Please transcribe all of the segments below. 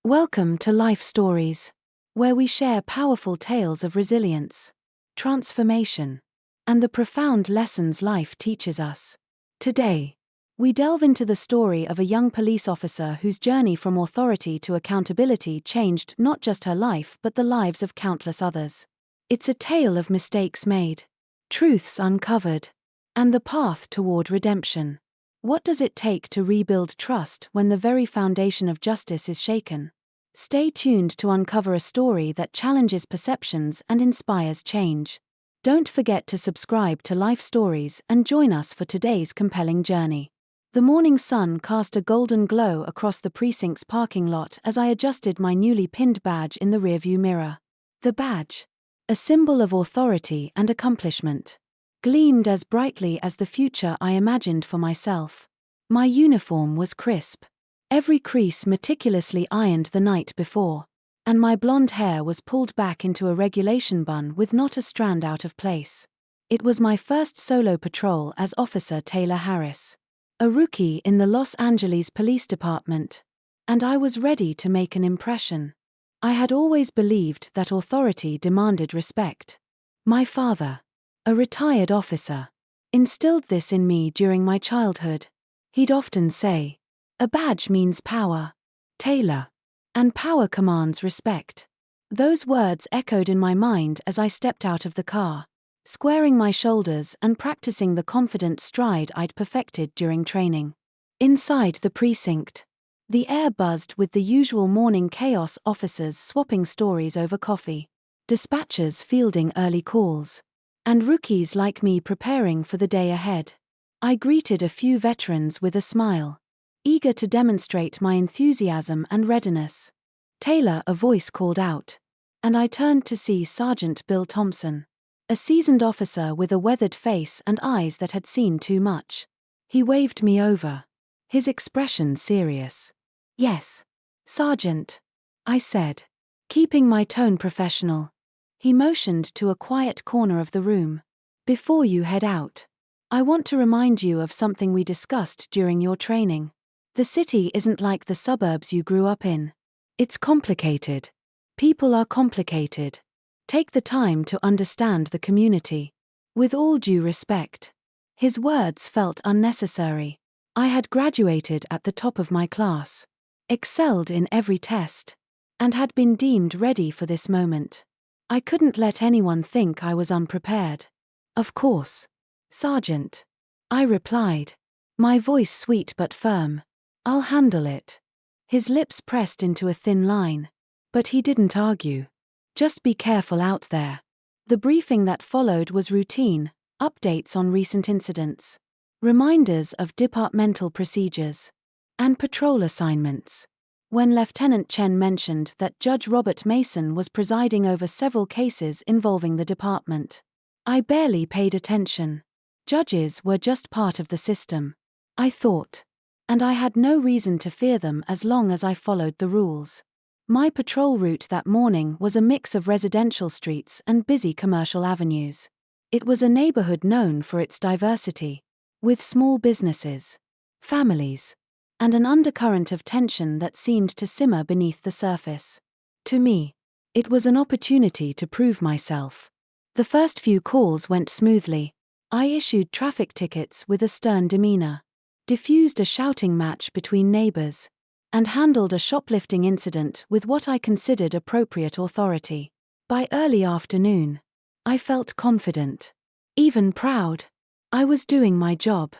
Welcome to Life Stories, where we share powerful tales of resilience, transformation, and the profound lessons life teaches us. Today, we delve into the story of a young police officer whose journey from authority to accountability changed not just her life but the lives of countless others. It's a tale of mistakes made, truths uncovered, and the path toward redemption. What does it take to rebuild trust when the very foundation of justice is shaken? Stay tuned to uncover a story that challenges perceptions and inspires change. Don't forget to subscribe to Life Stories and join us for today's compelling journey. The morning sun cast a golden glow across the precinct's parking lot as I adjusted my newly pinned badge in the rearview mirror. The badge, a symbol of authority and accomplishment, gleamed as brightly as the future I imagined for myself. My uniform was crisp, every crease meticulously ironed the night before, and my blonde hair was pulled back into a regulation bun with not a strand out of place. It was my first solo patrol as Officer Taylor Harris, a rookie in the Los Angeles Police Department, and I was ready to make an impression. I had always believed that authority demanded respect. My father, a retired officer, instilled this in me during my childhood. He'd often say, "A badge means power, Taylor, and power commands respect." Those words echoed in my mind as I stepped out of the car, squaring my shoulders and practicing the confident stride I'd perfected during training. Inside the precinct, the air buzzed with the usual morning chaos: officers swapping stories over coffee, dispatchers fielding early calls, and rookies like me preparing for the day ahead. I greeted a few veterans with a smile, eager to demonstrate my enthusiasm and readiness. "Taylor," a voice called out, and I turned to see Sergeant Bill Thompson, a seasoned officer with a weathered face and eyes that had seen too much. He waved me over, his expression serious. "Yes, Sergeant," I said, keeping my tone professional. He motioned to a quiet corner of the room. "Before you head out, I want to remind you of something we discussed during your training. The city isn't like the suburbs you grew up in. It's complicated. People are complicated. Take the time to understand the community. With all due respect." His words felt unnecessary. I had graduated at the top of my class, excelled in every test, and had been deemed ready for this moment. I couldn't let anyone think I was unprepared. "Of course, Sergeant," I replied, my voice sweet but firm. "I'll handle it." His lips pressed into a thin line, but he didn't argue. "Just be careful out there." The briefing that followed was routine: updates on recent incidents, reminders of departmental procedures, and patrol assignments. When Lieutenant Chen mentioned that Judge Robert Mason was presiding over several cases involving the department, I barely paid attention. Judges were just part of the system, I thought, and I had no reason to fear them as long as I followed the rules. My patrol route that morning was a mix of residential streets and busy commercial avenues. It was a neighborhood known for its diversity, with small businesses, families, and an undercurrent of tension that seemed to simmer beneath the surface. To me, it was an opportunity to prove myself. The first few calls went smoothly. I issued traffic tickets with a stern demeanor, diffused a shouting match between neighbors, and handled a shoplifting incident with what I considered appropriate authority. By early afternoon, I felt confident, even proud. I was doing my job,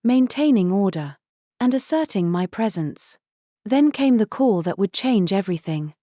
maintaining order, and asserting my presence. Then came the call that would change everything.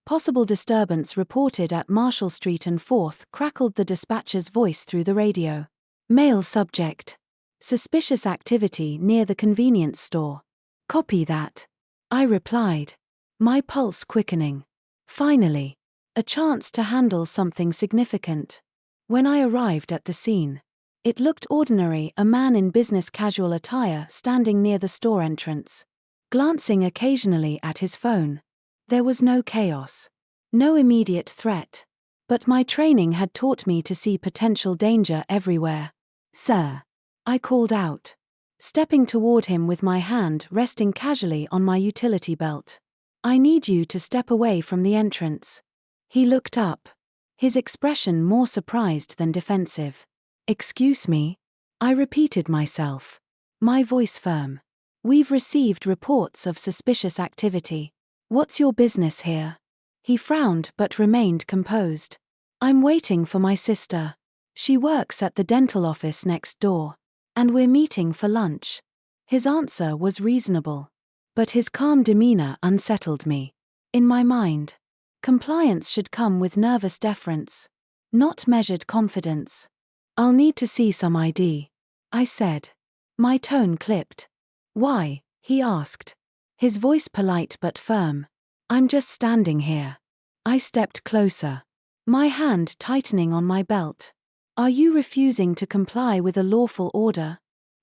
"Possible disturbance reported at Marshall Street and 4th," crackled the dispatcher's voice through the radio. "Male subject. Suspicious activity near the convenience store." "Copy that," I replied, my pulse quickening. Finally, a chance to handle something significant. When I arrived at the scene, it looked ordinary: a man in business casual attire standing near the store entrance, glancing occasionally at his phone. There was no chaos, no immediate threat, but my training had taught me to see potential danger everywhere. "Sir," I called out, stepping toward him with my hand resting casually on my utility belt. I need you to step away from the entrance. He looked up, his expression more surprised than defensive. Excuse me? I repeated myself, my voice firm. We've received reports of suspicious activity. What's your business here? He frowned but remained composed. I'm waiting for my sister. She works at the dental office next door. And we're meeting for lunch. His answer was reasonable. But his calm demeanor unsettled me. In my mind, compliance should come with nervous deference, not measured confidence. I'll need to see some ID, I said. My tone clipped. Why? He asked. His voice polite but firm. I'm just standing here. I stepped closer, my hand tightening on my belt. Are you refusing to comply with a lawful order?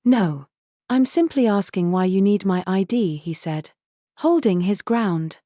No. I'm simply asking why you need my ID, he said, holding his ground.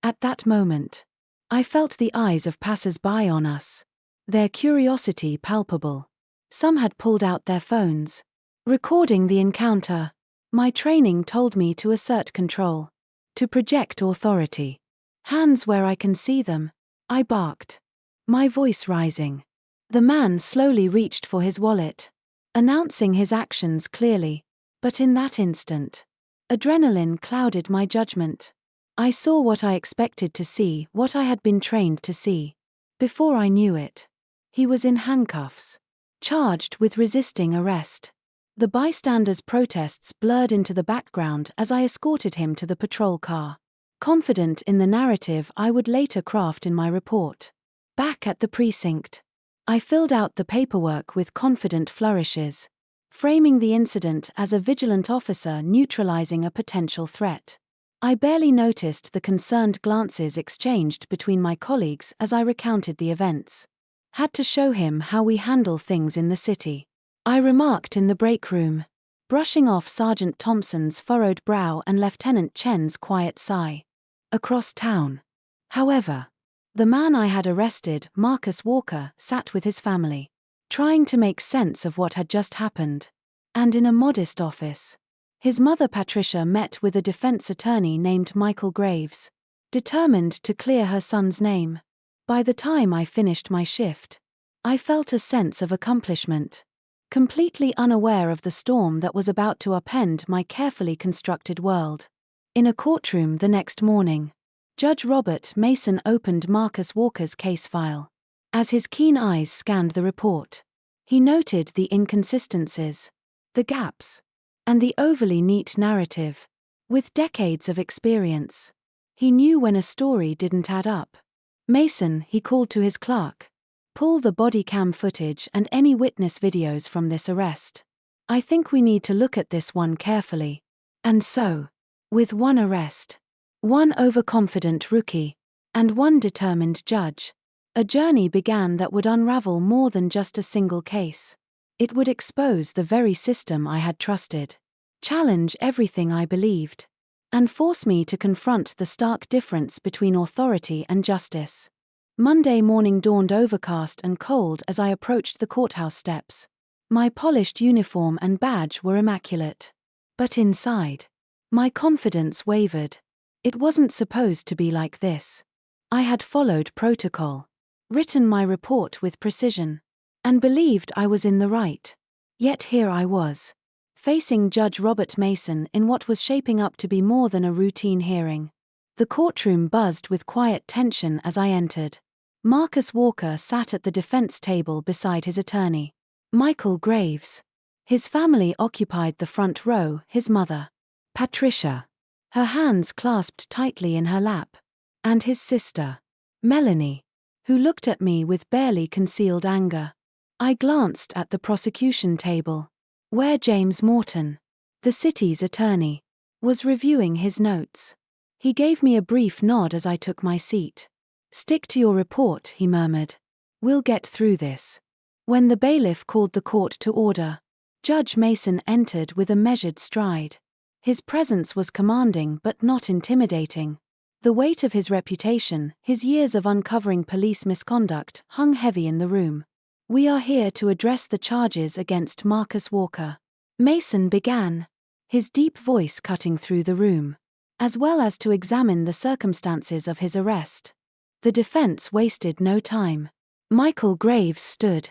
At that moment, I felt the eyes of passers-by on us, their curiosity palpable. Some had pulled out their phones, recording the encounter. My training told me to assert control, to project authority. Hands where I can see them, I barked, my voice rising. The man slowly reached for his wallet, announcing his actions clearly. But in that instant, adrenaline clouded my judgment. I saw what I expected to see, what I had been trained to see. Before I knew it, he was in handcuffs, charged with resisting arrest. The bystanders' protests blurred into the background as I escorted him to the patrol car, confident in the narrative I would later craft in my report. Back at the precinct, I filled out the paperwork with confident flourishes, framing the incident as a vigilant officer neutralizing a potential threat. I barely noticed the concerned glances exchanged between my colleagues as I recounted the events. Had to show him how we handle things in the city, I remarked in the break room, brushing off Sergeant Thompson's furrowed brow and Lieutenant Chen's quiet sigh. Across town, however, the man I had arrested, Marcus Walker, sat with his family, trying to make sense of what had just happened. And in a modest office, his mother Patricia met with a defense attorney named Michael Graves, determined to clear her son's name. By the time I finished my shift, I felt a sense of accomplishment, completely unaware of the storm that was about to upend my carefully constructed world. In a courtroom the next morning, Judge Robert Mason opened Marcus Walker's case file. As his keen eyes scanned the report, he noted the inconsistencies, the gaps, and the overly neat narrative. With decades of experience, he knew when a story didn't add up. Mason, he called to his clerk, pull the body cam footage and any witness videos from this arrest. I think we need to look at this one carefully. And so, with one arrest, one overconfident rookie, and one determined judge, a journey began that would unravel more than just a single case. It would expose the very system I had trusted, challenge everything I believed, and force me to confront the stark difference between authority and justice. Monday morning dawned overcast and cold as I approached the courthouse steps. My polished uniform and badge were immaculate. But inside, my confidence wavered. It wasn't supposed to be like this. I had followed protocol, written my report with precision, and believed I was in the right. Yet here I was, facing Judge Robert Mason in what was shaping up to be more than a routine hearing. The courtroom buzzed with quiet tension as I entered. Marcus Walker sat at the defense table beside his attorney, Michael Graves. His family occupied the front row, his mother, Patricia, her hands clasped tightly in her lap, and his sister, Melanie, who looked at me with barely concealed anger. I glanced at the prosecution table, where James Morton, the city's attorney, was reviewing his notes. He gave me a brief nod as I took my seat. "Stick to your report," he murmured. "We'll get through this." When the bailiff called the court to order, Judge Mason entered with a measured stride. His presence was commanding but not intimidating. The weight of his reputation, his years of uncovering police misconduct, hung heavy in the room. "We are here to address the charges against Marcus Walker," Mason began, his deep voice cutting through the room. as well as to examine the circumstances of his arrest. The defense wasted no time. Michael Graves stood,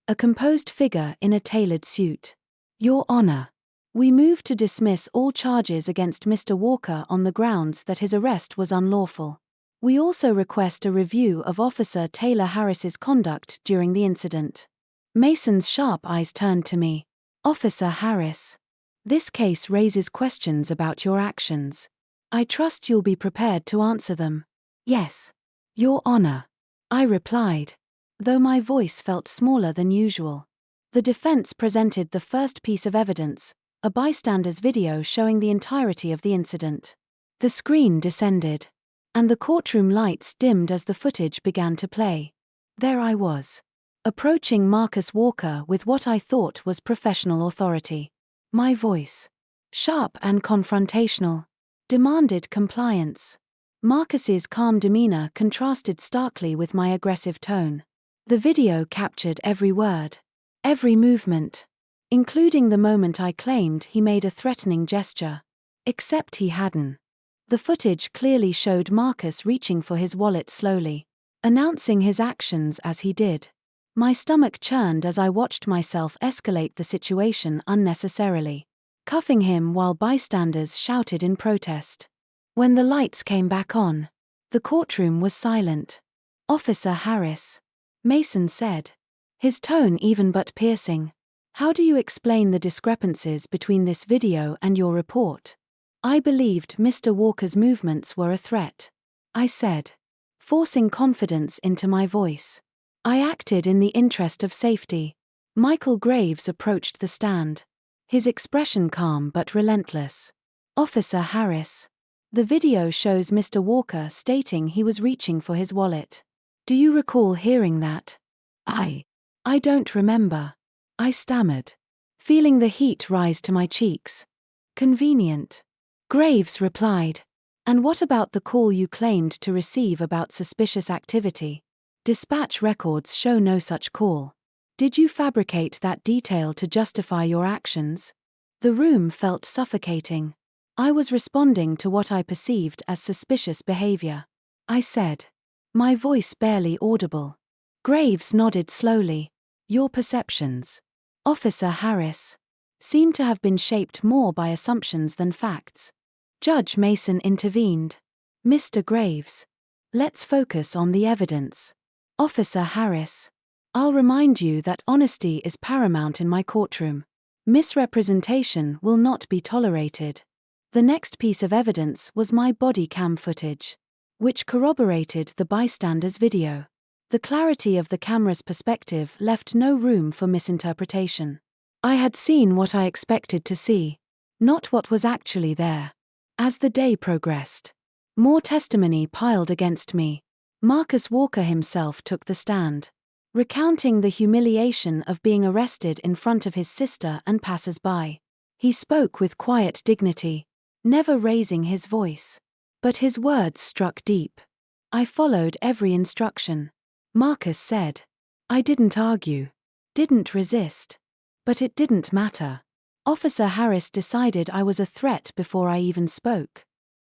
a composed figure in a tailored suit. Your Honor, we move to dismiss all charges against Mr. Walker on the grounds that his arrest was unlawful. We also request a review of Officer Taylor Harris's conduct during the incident. Mason's sharp eyes turned to me. Officer Harris, this case raises questions about your actions. I trust you'll be prepared to answer them. Yes, Your Honor, I replied, though my voice felt smaller than usual. The defense presented the first piece of evidence, a bystander's video showing the entirety of the incident. The screen descended, and the courtroom lights dimmed as the footage began to play. There I was, approaching Marcus Walker with what I thought was professional authority. My voice, sharp and confrontational, demanded compliance. Marcus's calm demeanor contrasted starkly with my aggressive tone. The video captured every word, every movement, including the moment I claimed he made a threatening gesture. Except he hadn't. The footage clearly showed Marcus reaching for his wallet slowly, announcing his actions as he did. My stomach churned as I watched myself escalate the situation unnecessarily, cuffing him while bystanders shouted in protest. When the lights came back on, the courtroom was silent. Officer Harris, Mason said, his tone even but piercing. How do you explain the discrepancies between this video and your report? I believed Mr. Walker's movements were a threat, I said, forcing confidence into my voice. I acted in the interest of safety. Michael Graves approached the stand, his expression calm but relentless. Officer Harris, the video shows Mr. Walker stating he was reaching for his wallet. Do you recall hearing that? I don't remember, I stammered, feeling the heat rise to my cheeks. Convenient. Graves replied. And what about the call you claimed to receive about suspicious activity? Dispatch records show no such call. Did you fabricate that detail to justify your actions? The room felt suffocating. I was responding to what I perceived as suspicious behavior. I said, my voice barely audible. Graves nodded slowly. Your perceptions, Officer Harris, seem to have been shaped more by assumptions than facts. Judge Mason intervened. Mr. Graves, let's focus on the evidence. Officer Harris, I'll remind you that honesty is paramount in my courtroom. Misrepresentation will not be tolerated. The next piece of evidence was my body cam footage, which corroborated the bystander's video. The clarity of the camera's perspective left no room for misinterpretation. I had seen what I expected to see, not what was actually there. As the day progressed, more testimony piled against me. Marcus Walker himself took the stand, recounting the humiliation of being arrested in front of his sister and passers-by. He spoke with quiet dignity, never raising his voice. But his words struck deep. I followed every instruction. Marcus said, I didn't argue, didn't resist. But it didn't matter. Officer Harris decided I was a threat before I even spoke.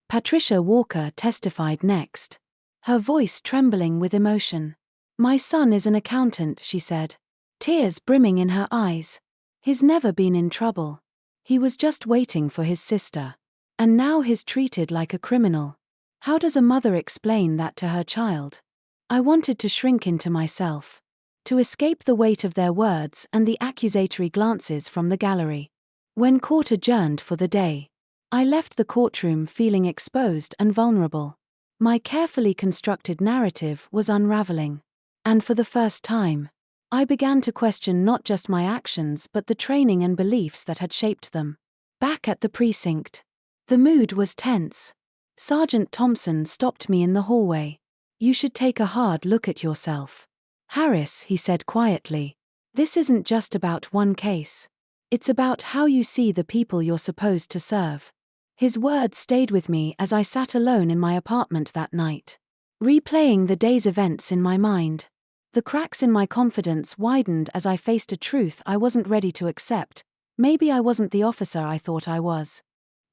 Patricia Walker testified next, her voice trembling with emotion. My son is an accountant, she said, tears brimming in her eyes. He's never been in trouble. He was just waiting for his sister. And now he's treated like a criminal. How does a mother explain that to her child? I wanted to shrink into myself, to escape the weight of their words and the accusatory glances from the gallery. When court adjourned for the day, I left the courtroom feeling exposed and vulnerable. My carefully constructed narrative was unraveling. And for the first time, I began to question not just my actions but the training and beliefs that had shaped them. Back at the precinct, the mood was tense. Sergeant Thompson stopped me in the hallway. You should take a hard look at yourself. Harris, he said quietly, this isn't just about one case. It's about how you see the people you're supposed to serve. His words stayed with me as I sat alone in my apartment that night, replaying the day's events in my mind. The cracks in my confidence widened as I faced a truth I wasn't ready to accept. Maybe I wasn't the officer I thought I was.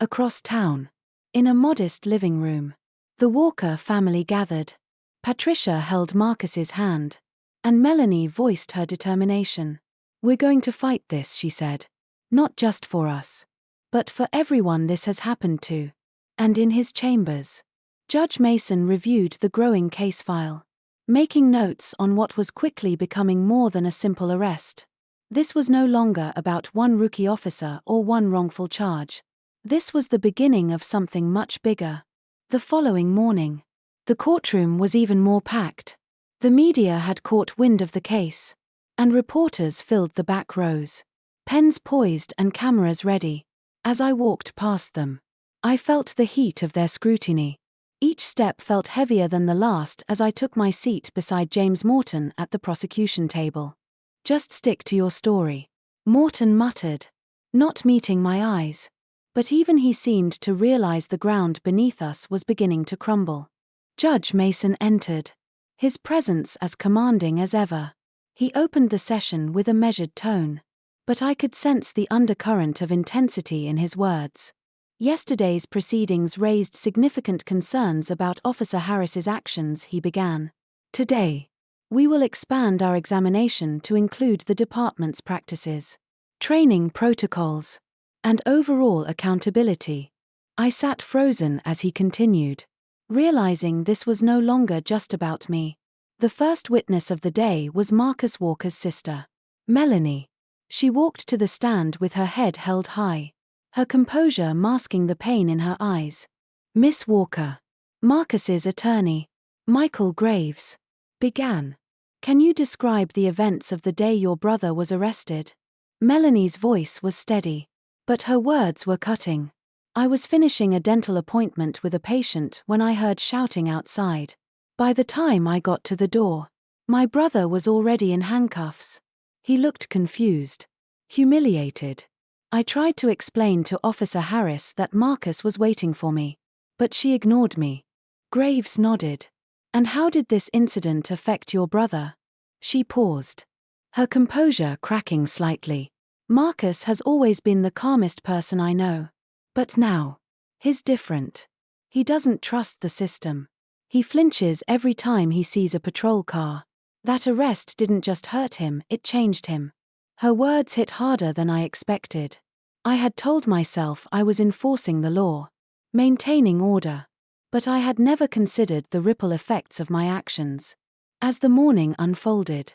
Across town, In a modest living room, the Walker family gathered. Patricia held Marcus's hand, and Melanie voiced her determination. "We're going to fight this," she said. "Not just for us, but for everyone this has happened to." And in his chambers, Judge Mason reviewed the growing case file, making notes on what was quickly becoming more than a simple arrest. This was no longer about one rookie officer or one wrongful charge. This was the beginning of something much bigger. The following morning, the courtroom was even more packed. The media had caught wind of the case, and reporters filled the back rows, pens poised and cameras ready. As I walked past them, I felt the heat of their scrutiny. Each step felt heavier than the last as I took my seat beside James Morton at the prosecution table. "Just stick to your story," Morton muttered, not meeting my eyes. But even he seemed to realize the ground beneath us was beginning to crumble. Judge Mason entered, his presence as commanding as ever. He opened the session with a measured tone, but I could sense the undercurrent of intensity in his words. "Yesterday's proceedings raised significant concerns about Officer Harris's actions," he began. "Today, we will expand our examination to include the department's practices, training protocols, and overall accountability." I sat frozen as he continued, realizing this was no longer just about me. The first witness of the day was Marcus Walker's sister, Melanie. She walked to the stand with her head held high, her composure masking the pain in her eyes. "Miss Walker," Marcus's attorney, Michael Graves, began, "can you describe the events of the day your brother was arrested?" Melanie's voice was steady, but her words were cutting. "I was finishing a dental appointment with a patient when I heard shouting outside. By the time I got to the door, my brother was already in handcuffs." He looked confused, humiliated. I tried to explain to Officer Harris that Marcus was waiting for me, but she ignored me. Graves nodded. "And how did this incident affect your brother?" She paused, her composure cracking slightly. "Marcus has always been the calmest person I know. But now, he's different. He doesn't trust the system. He flinches every time he sees a patrol car. That arrest didn't just hurt him, it changed him." Her words hit harder than I expected. I had told myself I was enforcing the law, maintaining order, but I had never considered the ripple effects of my actions. As the morning unfolded,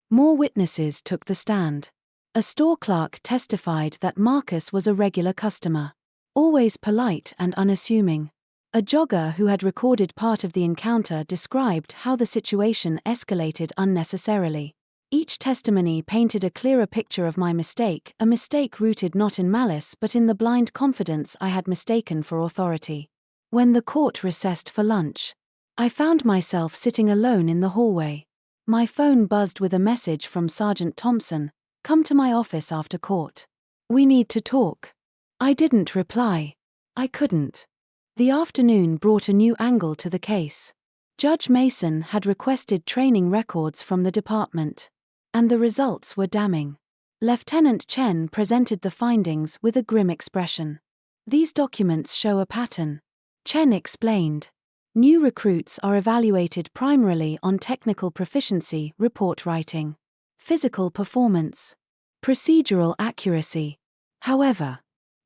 more witnesses took the stand. A store clerk testified that Marcus was a regular customer, always polite and unassuming. A jogger who had recorded part of the encounter described how the situation escalated unnecessarily. Each testimony painted a clearer picture of my mistake, a mistake rooted not in malice but in the blind confidence I had mistaken for authority. When the court recessed for lunch, I found myself sitting alone in the hallway. My phone buzzed with a message from Sergeant Thompson, "Come to my office after court. We need to talk." I didn't reply. I couldn't. The afternoon brought a new angle to the case. Judge Mason had requested training records from the department, and the results were damning. Lieutenant Chen presented the findings with a grim expression. "These documents show a pattern," Chen explained. "New recruits are evaluated primarily on technical proficiency, report writing, physical performance, procedural accuracy. However,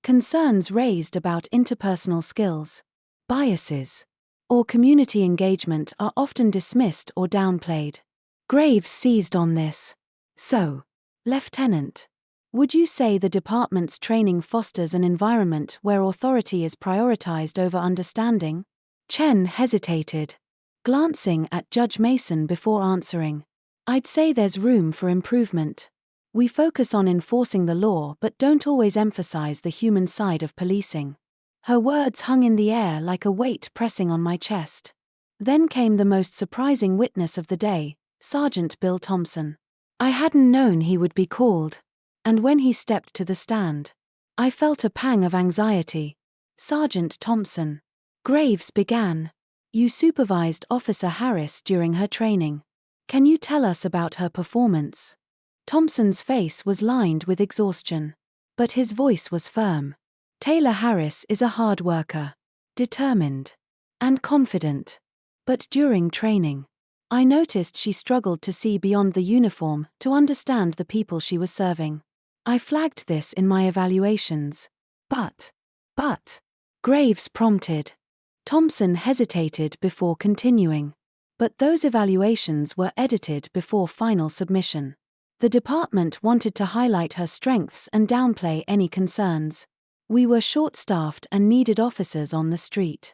concerns raised about interpersonal skills, biases, or community engagement are often dismissed or downplayed." Graves seized on this. "So, Lieutenant, would you say the department's training fosters an environment where authority is prioritized over understanding?" Chen hesitated, glancing at Judge Mason before answering. "I'd say there's room for improvement. We focus on enforcing the law but don't always emphasize the human side of policing." Her words hung in the air like a weight pressing on my chest. Then came the most surprising witness of the day, Sergeant Bill Thompson. I hadn't known he would be called, and when he stepped to the stand, I felt a pang of anxiety. "Sergeant Thompson," Graves began, "you supervised Officer Harris during her training. Can you tell us about her performance?" Thompson's face was lined with exhaustion, but his voice was firm. "Taylor Harris is a hard worker. determined, and confident. But during training, I noticed she struggled to see beyond the uniform to understand the people she was serving. I flagged this in my evaluations. But, Graves prompted. Thompson hesitated before continuing. But those evaluations were edited before final submission. The department wanted to highlight her strengths and downplay any concerns. We were short-staffed and needed officers on the street.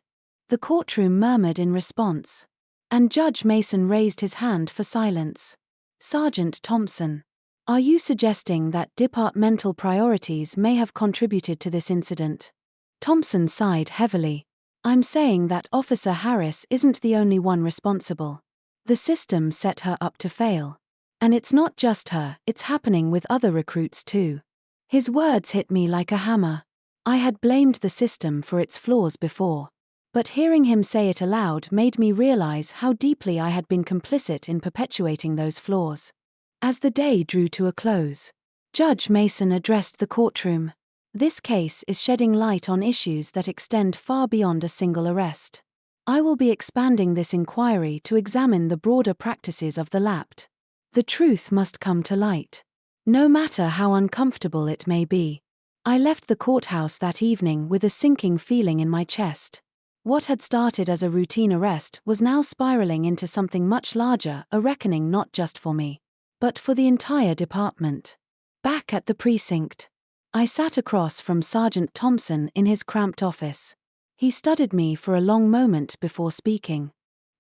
The courtroom murmured in response. And Judge Mason raised his hand for silence. Sergeant Thompson, are you suggesting that departmental priorities may have contributed to this incident? Thompson sighed heavily. I'm saying that Officer Harris isn't the only one responsible. The system set her up to fail. And it's not just her, it's happening with other recruits too. His words hit me like a hammer. I had blamed the system for its flaws before. But hearing him say it aloud made me realize how deeply I had been complicit in perpetuating those flaws. As the day drew to a close, Judge Mason addressed the courtroom. This case is shedding light on issues that extend far beyond a single arrest. I will be expanding this inquiry to examine the broader practices of the LAPT. The truth must come to light, no matter how uncomfortable it may be. I left the courthouse that evening with a sinking feeling in my chest. What had started as a routine arrest was now spiraling into something much larger, a reckoning not just for me, but for the entire department. Back at the precinct, I sat across from Sergeant Thompson in his cramped office. He studied me for a long moment before speaking.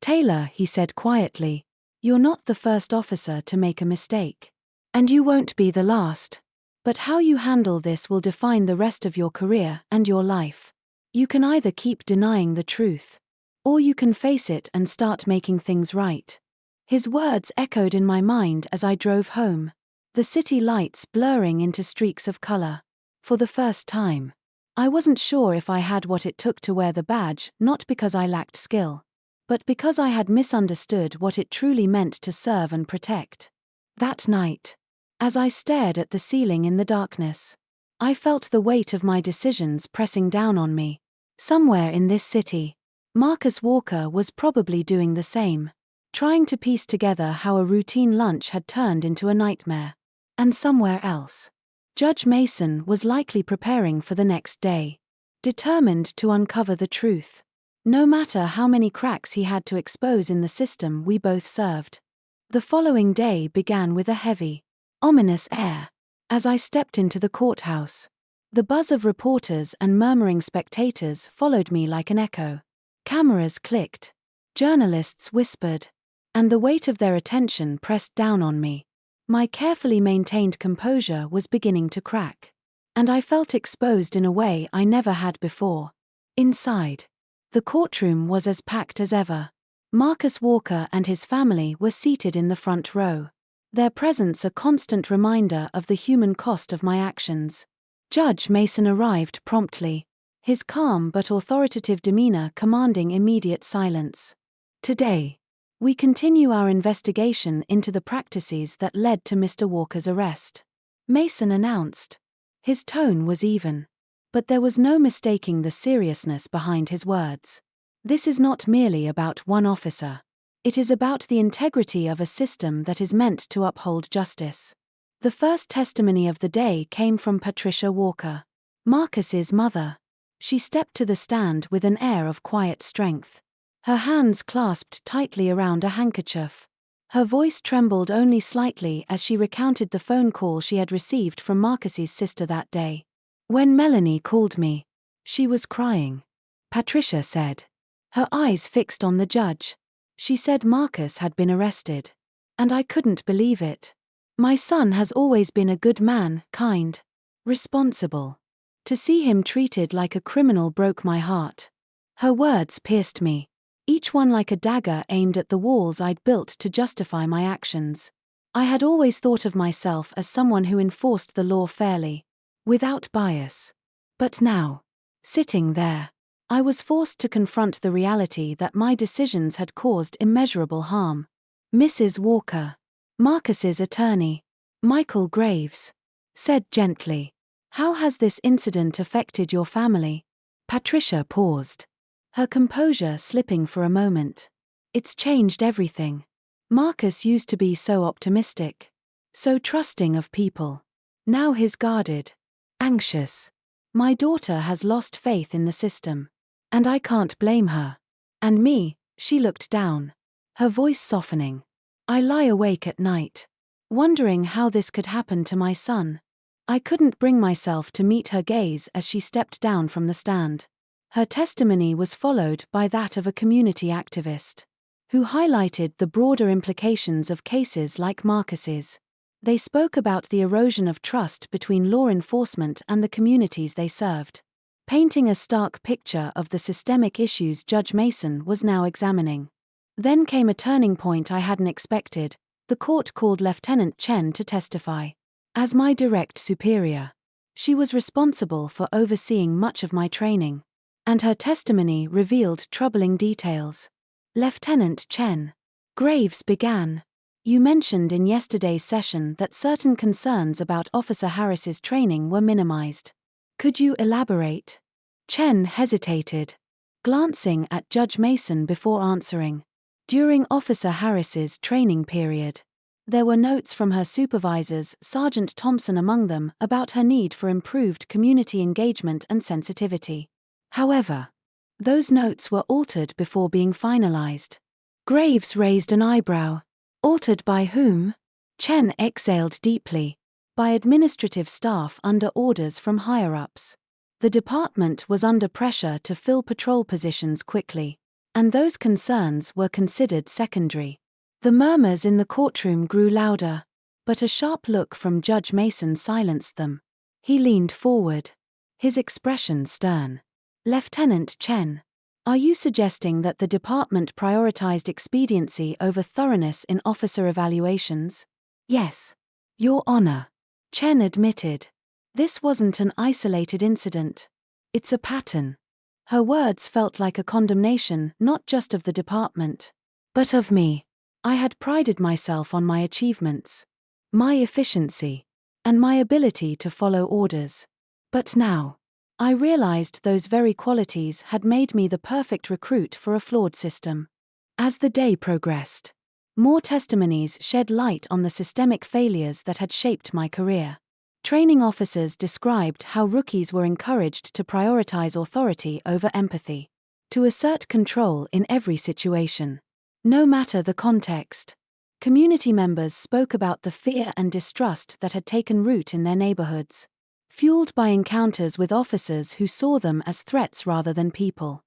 Taylor, he said quietly, you're not the first officer to make a mistake. And you won't be the last. But how you handle this will define the rest of your career and your life. You can either keep denying the truth, or you can face it and start making things right. His words echoed in my mind as I drove home, the city lights blurring into streaks of color. For the first time, I wasn't sure if I had what it took to wear the badge, not because I lacked skill, but because I had misunderstood what it truly meant to serve and protect. That night, as I stared at the ceiling in the darkness, I felt the weight of my decisions pressing down on me. Somewhere in this city, Marcus Walker was probably doing the same, trying to piece together how a routine lunch had turned into a nightmare. And somewhere else, Judge Mason was likely preparing for the next day, determined to uncover the truth, no matter how many cracks he had to expose in the system we both served. The following day began with a heavy, ominous air. As I stepped into the courthouse, the buzz of reporters and murmuring spectators followed me like an echo. Cameras clicked, journalists whispered, and the weight of their attention pressed down on me. My carefully maintained composure was beginning to crack, and I felt exposed in a way I never had before. Inside, the courtroom was as packed as ever. Marcus Walker and his family were seated in the front row, their presence a constant reminder of the human cost of my actions. Judge Mason arrived promptly, his calm but authoritative demeanor commanding immediate silence. Today, we continue our investigation into the practices that led to Mr. Walker's arrest, Mason announced. His tone was even, but there was no mistaking the seriousness behind his words. This is not merely about one officer. It is about the integrity of a system that is meant to uphold justice. The first testimony of the day came from Patricia Walker, Marcus's mother. She stepped to the stand with an air of quiet strength, her hands clasped tightly around a handkerchief. Her voice trembled only slightly as she recounted the phone call she had received from Marcus's sister that day. When Melanie called me, she was crying, Patricia said, her eyes fixed on the judge. She said Marcus had been arrested. And I couldn't believe it. My son has always been a good man, kind, responsible. To see him treated like a criminal broke my heart. Her words pierced me, each one like a dagger aimed at the walls I'd built to justify my actions. I had always thought of myself as someone who enforced the law fairly, without bias. But now, sitting there, I was forced to confront the reality that my decisions had caused immeasurable harm. Mrs. Walker, Marcus's attorney, Michael Graves, said gently, how has this incident affected your family? Patricia paused. her composure slipping for a moment. It's changed everything. Marcus used to be so optimistic, so trusting of people. Now he's guarded, anxious. My daughter has lost faith in the system. And I can't blame her. And me. She looked down, her voice softening. I lie awake at night, wondering how this could happen to my son. I couldn't bring myself to meet her gaze as she stepped down from the stand. Her testimony was followed by that of a community activist, who highlighted the broader implications of cases like Marcus's. They spoke about the erosion of trust between law enforcement and the communities they served, painting a stark picture of the systemic issues Judge Mason was now examining. Then came a turning point I hadn't expected. The court called Lieutenant Chen to testify. As my direct superior, she was responsible for overseeing much of my training, and her testimony revealed troubling details. Lieutenant Chen. Graves began. You mentioned in yesterday's session that certain concerns about Officer Harris's training were minimized. Could you elaborate? Chen hesitated, glancing at Judge Mason before answering. During Officer Harris's training period, there were notes from her supervisors, Sergeant Thompson among them, about her need for improved community engagement and sensitivity. However, those notes were altered before being finalized. Graves raised an eyebrow. Altered by whom? Chen exhaled deeply. By administrative staff under orders from higher-ups. The department was under pressure to fill patrol positions quickly, and those concerns were considered secondary. The murmurs in the courtroom grew louder, but a sharp look from Judge Mason silenced them. He leaned forward, his expression stern. Lieutenant Chen, are you suggesting that the department prioritized expediency over thoroughness in officer evaluations? Yes, Your Honor. Chen admitted. This wasn't an isolated incident. It's a pattern. Her words felt like a condemnation not just of the department, but of me. I had prided myself on my achievements, my efficiency, and my ability to follow orders. But now, I realized those very qualities had made me the perfect recruit for a flawed system. As the day progressed, more testimonies shed light on the systemic failures that had shaped my career. Training officers described how rookies were encouraged to prioritize authority over empathy, to assert control in every situation, no matter the context. Community members spoke about the fear and distrust that had taken root in their neighborhoods, fueled by encounters with officers who saw them as threats rather than people.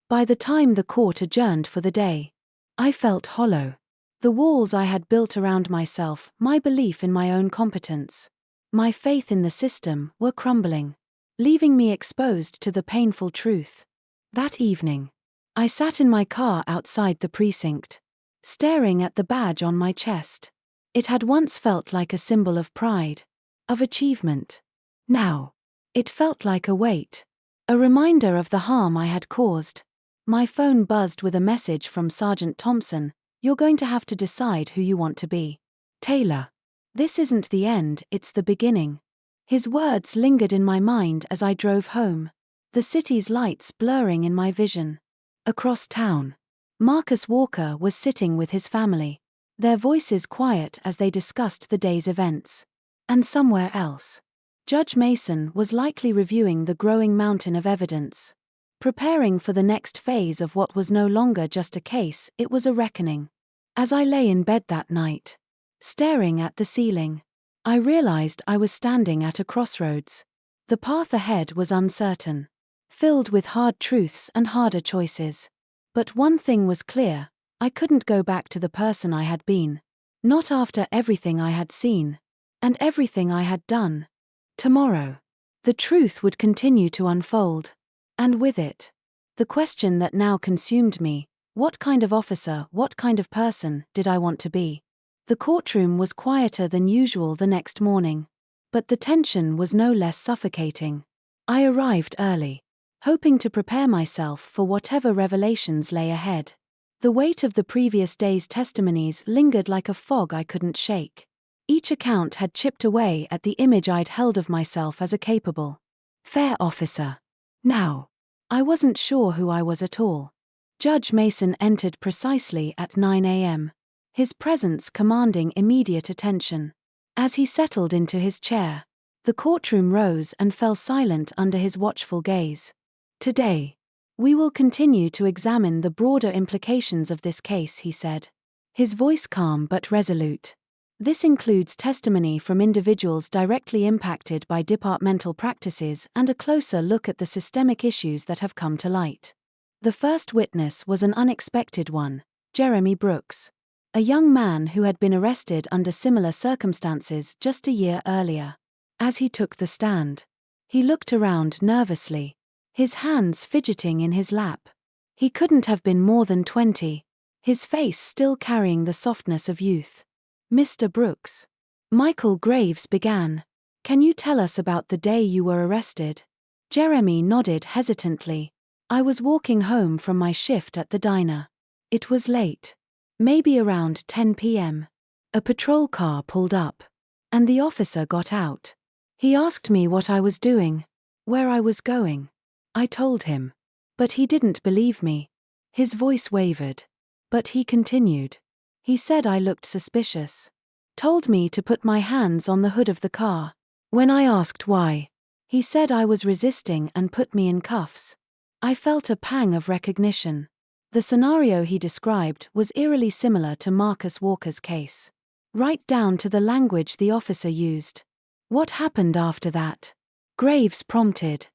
By the time the court adjourned for the day, I felt hollow. The walls I had built around myself, my belief in my own competence, my faith in the system, were crumbling, leaving me exposed to the painful truth. That evening, I sat in my car outside the precinct, staring at the badge on my chest. It had once felt like a symbol of pride, of achievement. Now, it felt like a weight, a reminder of the harm I had caused. My phone buzzed with a message from Sergeant Thompson. You're going to have to decide who you want to be. Taylor. This isn't the end, it's the beginning. His words lingered in my mind as I drove home, the city's lights blurring in my vision. Across town, Marcus Walker was sitting with his family, their voices quiet as they discussed the day's events. And somewhere else, Judge Mason was likely reviewing the growing mountain of evidence, preparing for the next phase of what was no longer just a case, it was a reckoning. As I lay in bed that night, staring at the ceiling, I realized I was standing at a crossroads. The path ahead was uncertain, filled with hard truths and harder choices. But one thing was clear, I couldn't go back to the person I had been. Not after everything I had seen, and everything I had done. Tomorrow, the truth would continue to unfold. And with it, the question that now consumed me, what kind of officer, what kind of person, did I want to be? The courtroom was quieter than usual the next morning, but the tension was no less suffocating. I arrived early, hoping to prepare myself for whatever revelations lay ahead. The weight of the previous day's testimonies lingered like a fog I couldn't shake. Each account had chipped away at the image I'd held of myself as a capable, fair officer. Now, I wasn't sure who I was at all. Judge Mason entered precisely at 9 a.m., his presence commanding immediate attention. As he settled into his chair, the courtroom rose and fell silent under his watchful gaze. Today, we will continue to examine the broader implications of this case, he said, his voice calm but resolute. This includes testimony from individuals directly impacted by departmental practices and a closer look at the systemic issues that have come to light. The first witness was an unexpected one, Jeremy Brooks, a young man who had been arrested under similar circumstances just a year earlier. As he took the stand, he looked around nervously, his hands fidgeting in his lap. He couldn't have been more than 20, his face still carrying the softness of youth. Mr. Brooks, Michael Graves began, can you tell us about the day you were arrested? Jeremy nodded hesitantly. I was walking home from my shift at the diner. It was late, maybe around 10 p.m. A patrol car pulled up, and the officer got out. He asked me what I was doing, where I was going. I told him. But he didn't believe me. His voice wavered. But he continued. He said I looked suspicious. Told me to put my hands on the hood of the car. When I asked why, he said I was resisting and put me in cuffs. I felt a pang of recognition. The scenario he described was eerily similar to Marcus Walker's case. Right down to the language the officer used. What happened after that? Graves prompted.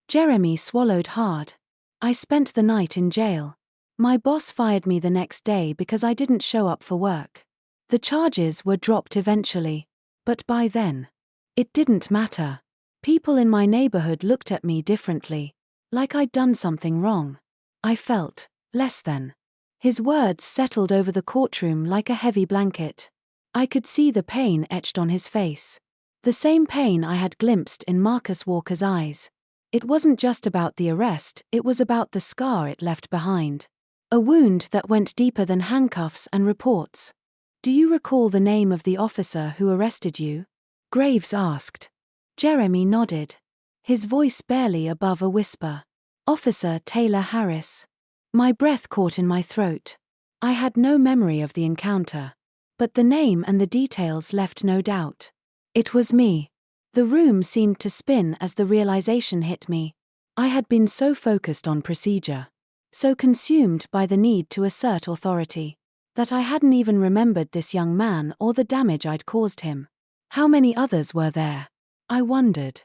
Jeremy swallowed hard. I spent the night in jail. My boss fired me the next day because I didn't show up for work. The charges were dropped eventually, but by then, it didn't matter. People in my neighborhood looked at me differently, like I'd done something wrong. I felt less than. His words settled over the courtroom like a heavy blanket. I could see the pain etched on his face. The same pain I had glimpsed in Marcus Walker's eyes. It wasn't just about the arrest, it was about the scar it left behind. A wound that went deeper than handcuffs and reports. Do you recall the name of the officer who arrested you? Graves asked. Jeremy nodded, his voice barely above a whisper. Officer Taylor Harris. My breath caught in my throat. I had no memory of the encounter, but the name and the details left no doubt. It was me. The room seemed to spin as the realization hit me. I had been so focused on procedure, so consumed by the need to assert authority, that I hadn't even remembered this young man or the damage I'd caused him. How many others were there? I wondered.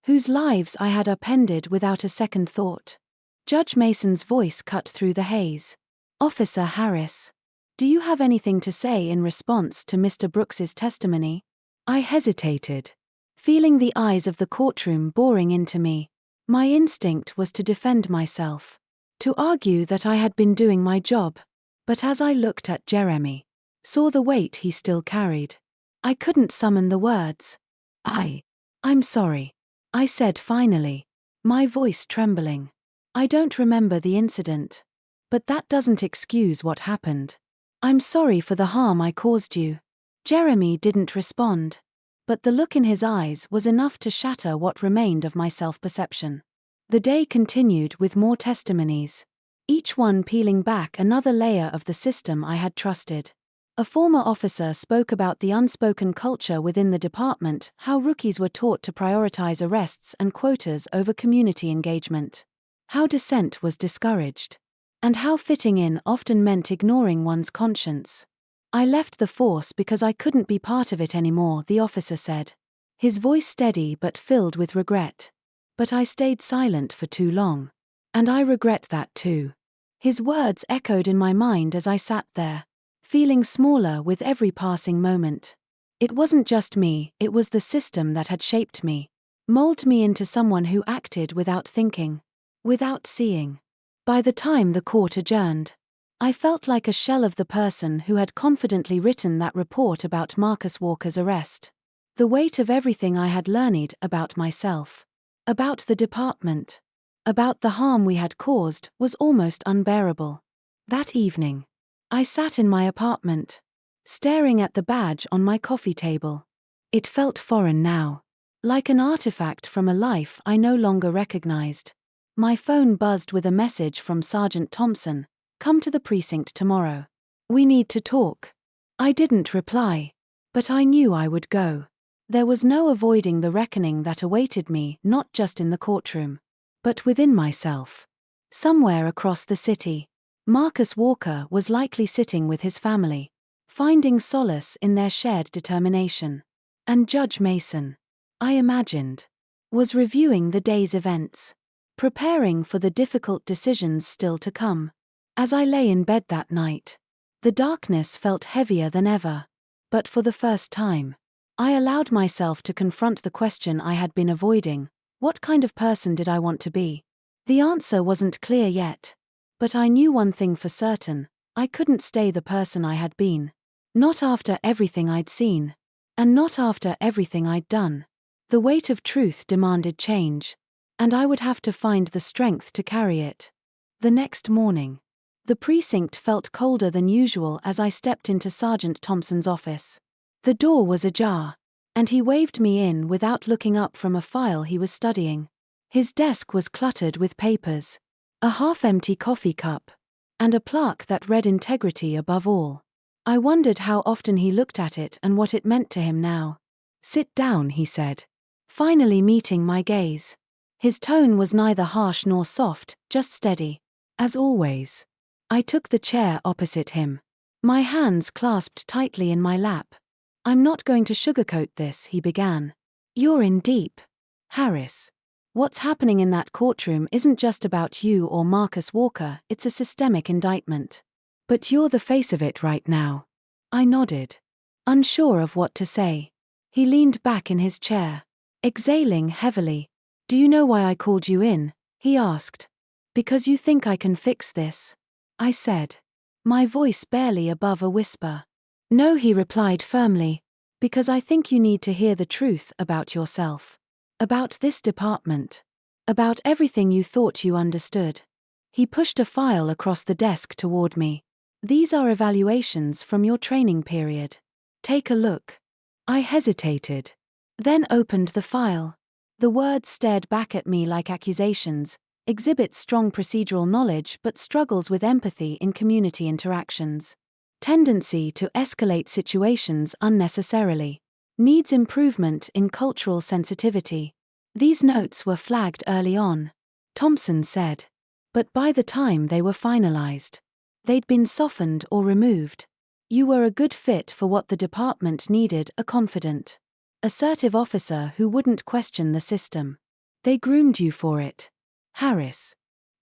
Whose lives I had upended without a second thought. Judge Mason's voice cut through the haze. Officer Harris, do you have anything to say in response to Mr. Brooks's testimony? I hesitated, feeling the eyes of the courtroom boring into me. My instinct was to defend myself, to argue that I had been doing my job. But as I looked at Jeremy, saw the weight he still carried, I couldn't summon the words. I'm sorry, I said finally, my voice trembling. I don't remember the incident. But that doesn't excuse what happened. I'm sorry for the harm I caused you. Jeremy didn't respond. But the look in his eyes was enough to shatter what remained of my self-perception. The day continued with more testimonies, each one peeling back another layer of the system I had trusted. A former officer spoke about the unspoken culture within the department, how rookies were taught to prioritize arrests and quotas over community engagement, how dissent was discouraged, and how fitting in often meant ignoring one's conscience. I left the force because I couldn't be part of it anymore, the officer said, his voice steady but filled with regret. But I stayed silent for too long. And I regret that too. His words echoed in my mind as I sat there, feeling smaller with every passing moment. It wasn't just me, it was the system that had shaped me, molded me into someone who acted without thinking, without seeing. By the time the court adjourned, I felt like a shell of the person who had confidently written that report about Marcus Walker's arrest. The weight of everything I had learned about myself, about the department, about the harm we had caused was almost unbearable. That evening, I sat in my apartment, staring at the badge on my coffee table. It felt foreign now, like an artifact from a life I no longer recognized. My phone buzzed with a message from Sergeant Thompson. "Come to the precinct tomorrow. We need to talk." I didn't reply. But I knew I would go. There was no avoiding the reckoning that awaited me, not just in the courtroom, but within myself. Somewhere across the city, Marcus Walker was likely sitting with his family, finding solace in their shared determination. And Judge Mason, I imagined, was reviewing the day's events, preparing for the difficult decisions still to come. As I lay in bed that night, the darkness felt heavier than ever. But for the first time, I allowed myself to confront the question I had been avoiding: what kind of person did I want to be? The answer wasn't clear yet. But I knew one thing for certain: I couldn't stay the person I had been. Not after everything I'd seen. And not after everything I'd done. The weight of truth demanded change. And I would have to find the strength to carry it. The next morning, the precinct felt colder than usual as I stepped into Sergeant Thompson's office. The door was ajar, and he waved me in without looking up from a file he was studying. His desk was cluttered with papers, a half-empty coffee cup, and a plaque that read integrity above all. I wondered how often he looked at it and what it meant to him now. "Sit down," he said, finally meeting my gaze. His tone was neither harsh nor soft, just steady. As always, I took the chair opposite him, my hands clasped tightly in my lap. "I'm not going to sugarcoat this," he began. "You're in deep, Harris. What's happening in that courtroom isn't just about you or Marcus Walker, it's a systemic indictment. But you're the face of it right now." I nodded, unsure of what to say. He leaned back in his chair, exhaling heavily. "Do you know why I called you in?" he asked. "Because you think I can fix this," I said, my voice barely above a whisper. "No," he replied firmly, "because I think you need to hear the truth about yourself. About this department. About everything you thought you understood." He pushed a file across the desk toward me. "These are evaluations from your training period. Take a look." I hesitated, then opened the file. The words stared back at me like accusations: "Exhibits strong procedural knowledge but struggles with empathy in community interactions. Tendency to escalate situations unnecessarily. Needs improvement in cultural sensitivity." These notes were flagged early on, Thompson said. But by the time they were finalized, they'd been softened or removed. "You were a good fit for what the department needed: a confident, assertive officer who wouldn't question the system. They groomed you for it, Harris."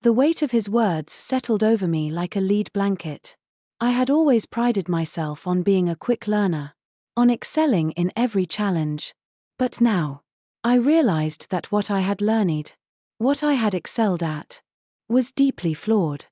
The weight of his words settled over me like a lead blanket. I had always prided myself on being a quick learner, on excelling in every challenge. But now, I realized that what I had learned, what I had excelled at, was deeply flawed.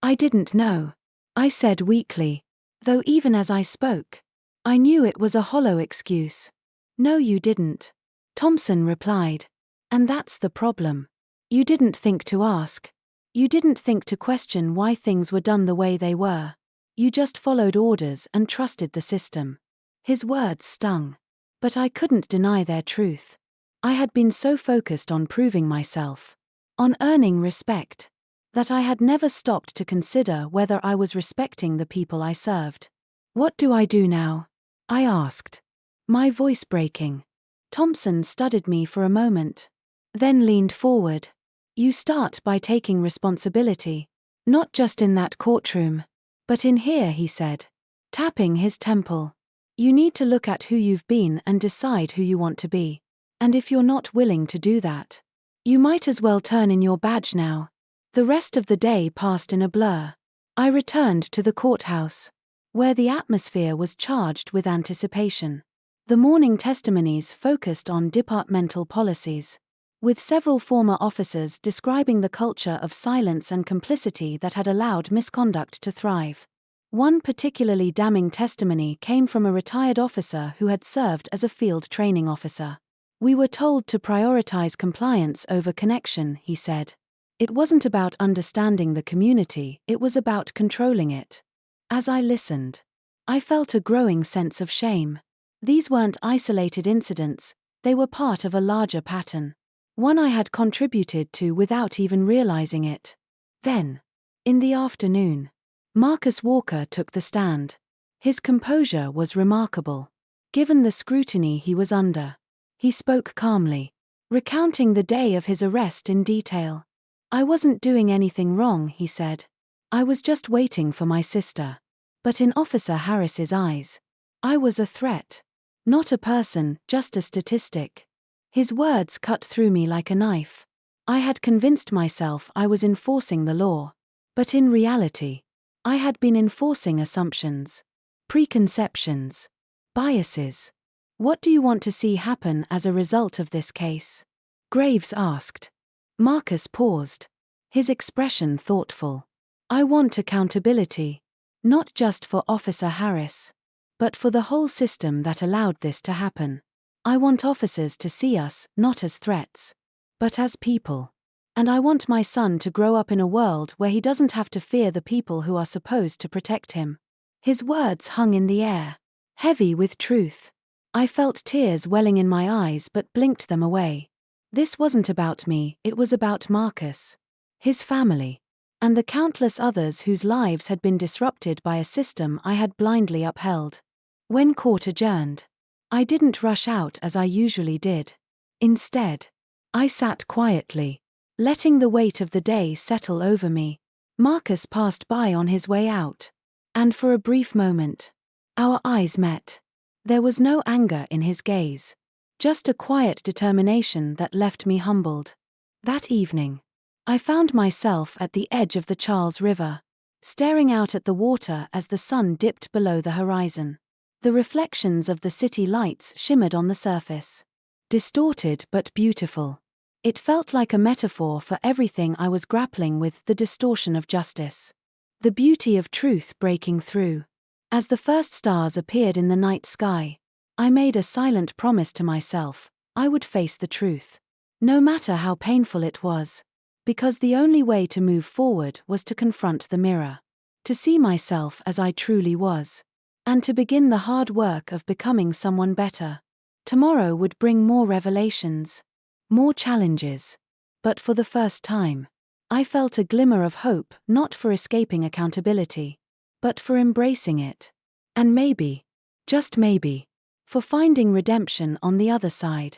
"I didn't know," I said weakly, though even as I spoke, I knew it was a hollow excuse. "No, you didn't," Thompson replied. "And that's the problem. You didn't think to ask. You didn't think to question why things were done the way they were. You just followed orders and trusted the system." His words stung, but I couldn't deny their truth. I had been so focused on proving myself, on earning respect, that I had never stopped to consider whether I was respecting the people I served. "What do I do now?" I asked, my voice breaking. Thompson studied me for a moment, then leaned forward. "You start by taking responsibility. Not just in that courtroom, but in here," he said, tapping his temple. "You need to look at who you've been and decide who you want to be. And if you're not willing to do that, you might as well turn in your badge now." The rest of the day passed in a blur. I returned to the courthouse, where the atmosphere was charged with anticipation. The morning testimonies focused on departmental policies, with several former officers describing the culture of silence and complicity that had allowed misconduct to thrive. One particularly damning testimony came from a retired officer who had served as a field training officer. "We were told to prioritize compliance over connection," he said. "It wasn't about understanding the community, it was about controlling it." As I listened, I felt a growing sense of shame. These weren't isolated incidents, they were part of a larger pattern. one I had contributed to without even realizing it. Then, in the afternoon, Marcus Walker took the stand. His composure was remarkable. Given the scrutiny he was under, he spoke calmly, recounting the day of his arrest in detail. "I wasn't doing anything wrong," he said. "I was just waiting for my sister." But in Officer Harris's eyes, I was a threat. Not a person, just a statistic. His words cut through me like a knife. I had convinced myself I was enforcing the law. But in reality, I had been enforcing assumptions, preconceptions, biases. "What do you want to see happen as a result of this case?" Graves asked. Marcus paused, his expression thoughtful. "I want accountability. Not just for Officer Harris, but for the whole system that allowed this to happen. I want officers to see us not as threats, but as people. And I want my son to grow up in a world where he doesn't have to fear the people who are supposed to protect him." His words hung in the air, heavy with truth. I felt tears welling in my eyes but blinked them away. This wasn't about me, it was about Marcus, his family, and the countless others whose lives had been disrupted by a system I had blindly upheld. When court adjourned, I didn't rush out as I usually did. Instead, I sat quietly, letting the weight of the day settle over me. Marcus passed by on his way out, and for a brief moment, our eyes met. There was no anger in his gaze, just a quiet determination that left me humbled. That evening, I found myself at the edge of the Charles River, staring out at the water as the sun dipped below the horizon. The reflections of the city lights shimmered on the surface. Distorted but beautiful. It felt like a metaphor for everything I was grappling with: the distortion of justice, the beauty of truth breaking through. As the first stars appeared in the night sky, I made a silent promise to myself: I would face the truth, no matter how painful it was. Because the only way to move forward was to confront the mirror, to see myself as I truly was, and to begin the hard work of becoming someone better. Tomorrow would bring more revelations, more challenges. But for the first time, I felt a glimmer of hope, not for escaping accountability, but for embracing it. And maybe, just maybe, for finding redemption on the other side.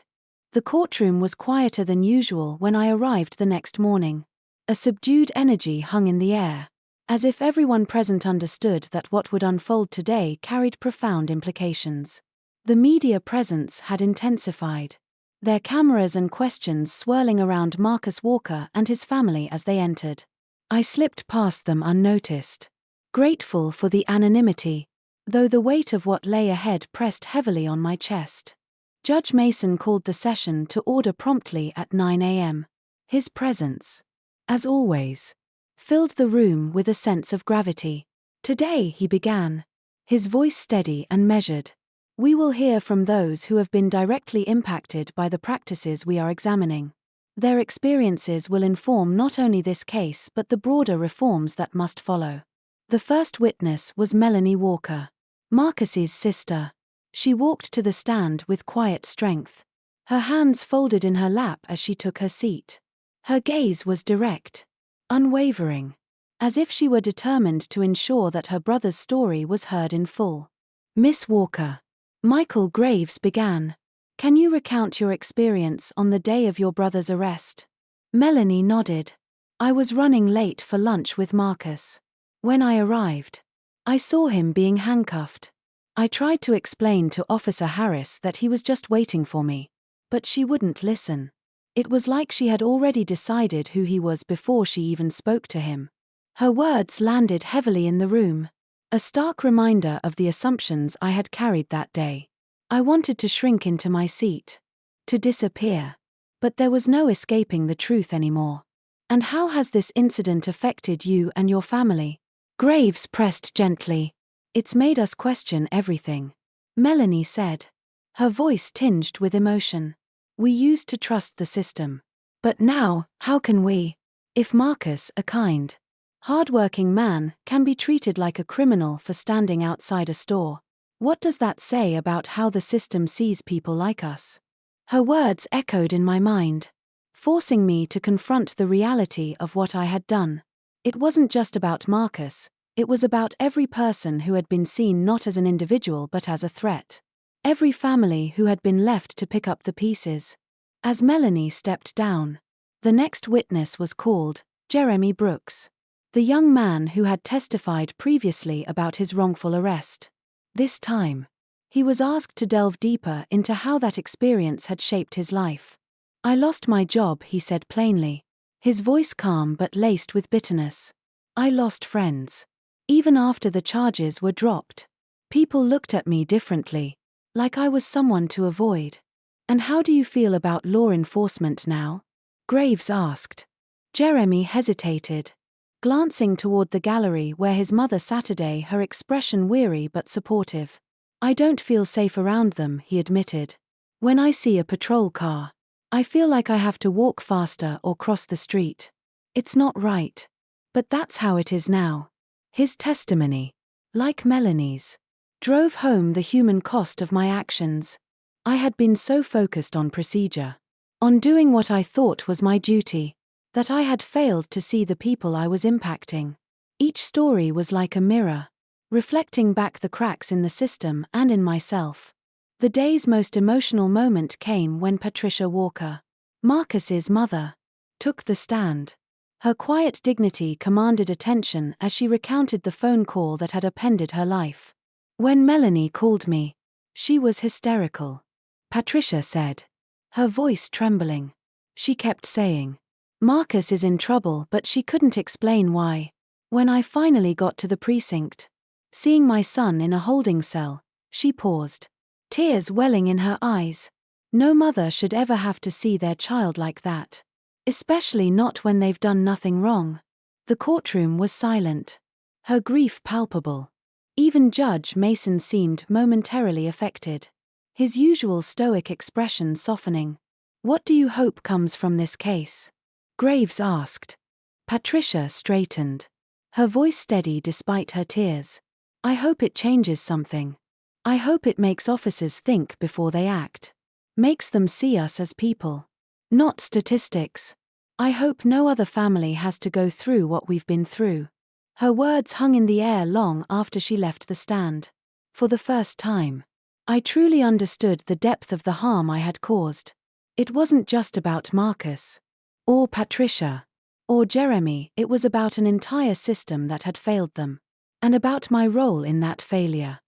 The courtroom was quieter than usual when I arrived the next morning. A subdued energy hung in the air, as if everyone present understood that what would unfold today carried profound implications. The media presence had intensified, their cameras and questions swirling around Marcus Walker and his family as they entered. I slipped past them unnoticed, grateful for the anonymity, though the weight of what lay ahead pressed heavily on my chest. Judge Mason called the session to order promptly at 9 a.m. His presence, as always, filled the room with a sense of gravity. "Today," he began, his voice steady and measured, "we will hear from those who have been directly impacted by the practices we are examining. Their experiences will inform not only this case but the broader reforms that must follow." The first witness was Melanie Walker, Marcus's sister. She walked to the stand with quiet strength, her hands folded in her lap as she took her seat. Her gaze was direct, unwavering, as if she were determined to ensure that her brother's story was heard in full. "Miss Walker," Michael Graves began, "can you recount your experience on the day of your brother's arrest?" Melanie nodded. "I was running late for lunch with Marcus. When I arrived, I saw him being handcuffed. I tried to explain to Officer Harris that he was just waiting for me, but she wouldn't listen. It was like she had already decided who he was before she even spoke to him." Her words landed heavily in the room, a stark reminder of the assumptions I had carried that day. I wanted to shrink into my seat, to disappear, but there was no escaping the truth anymore. "And how has this incident affected you and your family?" Graves pressed gently. "It's made us question everything," Melanie said, her voice tinged with emotion. "We used to trust the system. But now, how can we? If Marcus, a kind, hardworking man, can be treated like a criminal for standing outside a store, what does that say about how the system sees people like us?" Her words echoed in my mind. forcing me to confront the reality of what I had done. It wasn't just about Marcus, it was about every person who had been seen not as an individual but as a threat. Every family who had been left to pick up the pieces. As Melanie stepped down, the next witness was called, Jeremy Brooks, the young man who had testified previously about his wrongful arrest. This time, he was asked to delve deeper into how that experience had shaped his life. "I lost my job," he said plainly, his voice calm but laced with bitterness. "I lost friends. Even after the charges were dropped, people looked at me differently, like I was someone to avoid." "And how do you feel about law enforcement now?" Graves asked. Jeremy hesitated, glancing toward the gallery where his mother sat today, her expression weary but supportive. "I don't feel safe around them," he admitted. "When I see a patrol car, I feel like I have to walk faster or cross the street. It's not right. But that's how it is now." His testimony, like Melanie's, drove home the human cost of my actions. I had been so focused on procedure, on doing what I thought was my duty, that I had failed to see the people I was impacting. Each story was like a mirror, reflecting back the cracks in the system and in myself. The day's most emotional moment came when Patricia Walker, Marcus's mother, took the stand. Her quiet dignity commanded attention as she recounted the phone call that had upended her life. "When Melanie called me, she was hysterical," Patricia said, her voice trembling. She kept saying, "Marcus is in trouble," but she couldn't explain why. "When I finally got to the precinct, seeing my son in a holding cell," she paused, tears welling in her eyes. No mother should ever have to see their child like that, especially not when they've done nothing wrong. The courtroom was silent, her grief palpable. Even Judge Mason seemed momentarily affected, his usual stoic expression softening. "What do you hope comes from this case?" Graves asked. Patricia straightened, her voice steady despite her tears. "I hope it changes something. I hope it makes officers think before they act. Makes them see us as people, not statistics. I hope no other family has to go through what we've been through." Her words hung in the air long after she left the stand. For the first time, I truly understood the depth of the harm I had caused. It wasn't just about Marcus, or Patricia, or Jeremy, it was about an entire system that had failed them, and about my role in that failure.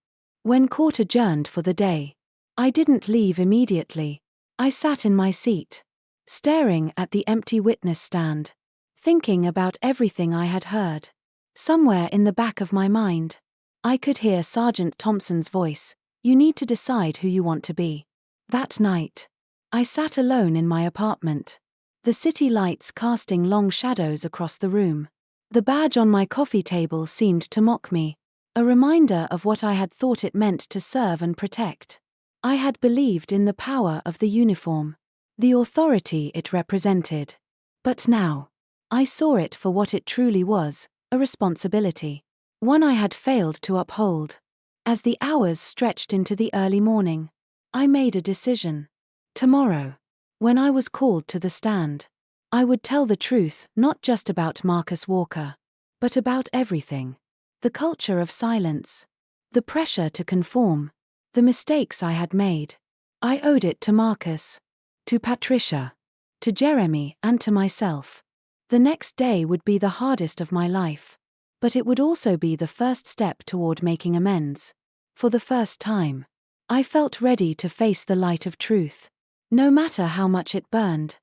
When court adjourned for the day, I didn't leave immediately. I sat in my seat, staring at the empty witness stand, thinking about everything I had heard. Somewhere in the back of my mind, I could hear Sergeant Thompson's voice, "You need to decide who you want to be." That night, I sat alone in my apartment, the city lights casting long shadows across the room. The badge on my coffee table seemed to mock me, a reminder of what I had thought it meant to serve and protect. I had believed in the power of the uniform, the authority it represented. But now, I saw it for what it truly was, a responsibility, one I had failed to uphold. As the hours stretched into the early morning, I made a decision. Tomorrow, when I was called to the stand, I would tell the truth, not just about Marcus Walker, but about everything. The culture of silence, the pressure to conform, the mistakes I had made. I owed it to Marcus, to Patricia, to Jeremy, and to myself. The next day would be the hardest of my life, but it would also be the first step toward making amends. For the first time, I felt ready to face the light of truth, no matter how much it burned.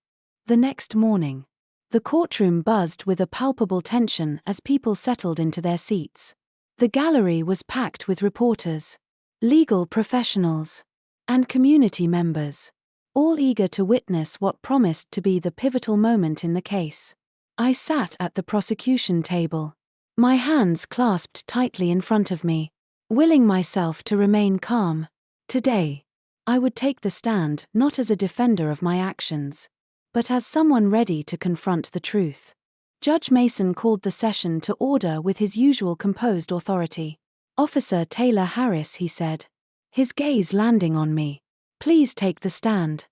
The next morning, the courtroom buzzed with a palpable tension as people settled into their seats. The gallery was packed with reporters, legal professionals, and community members, all eager to witness what promised to be the pivotal moment in the case. I sat at the prosecution table, my hands clasped tightly in front of me, willing myself to remain calm. Today, I would take the stand not as a defender of my actions, but as someone ready to confront the truth. Judge Mason called the session to order with his usual composed authority. "Officer Taylor Harris," he said, his gaze landing on me, "please take the stand."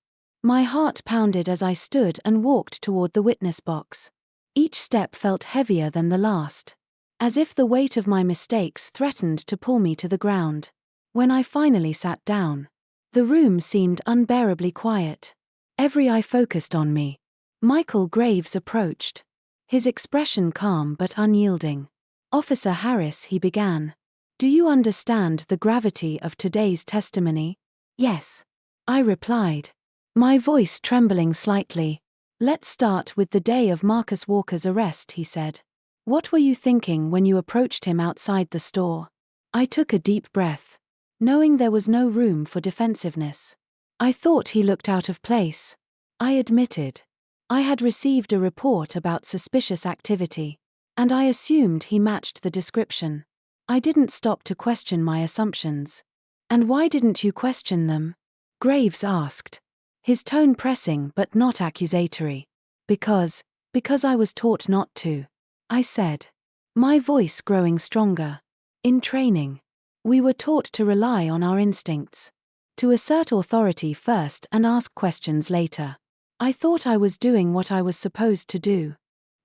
My heart pounded as I stood and walked toward the witness box. Each step felt heavier than the last, as if the weight of my mistakes threatened to pull me to the ground. When I finally sat down, the room seemed unbearably quiet. Every eye focused on me. Michael Graves approached, his expression calm but unyielding. "Officer Harris," he began, "do you understand the gravity of today's testimony?" "Yes," I replied, my voice trembling slightly. "Let's start with the day of Marcus Walker's arrest," he said. "What were you thinking when you approached him outside the store?" I took a deep breath, knowing there was no room for defensiveness. "I thought he looked out of place," I admitted. I had received a report about suspicious activity, and I assumed he matched the description. I didn't stop to question my assumptions. "And why didn't you question them?" Graves asked, his tone pressing but not accusatory. Because I was taught not to," I said, my voice growing stronger. "In training, we were taught to rely on our instincts, to assert authority first and ask questions later. I thought I was doing what I was supposed to do."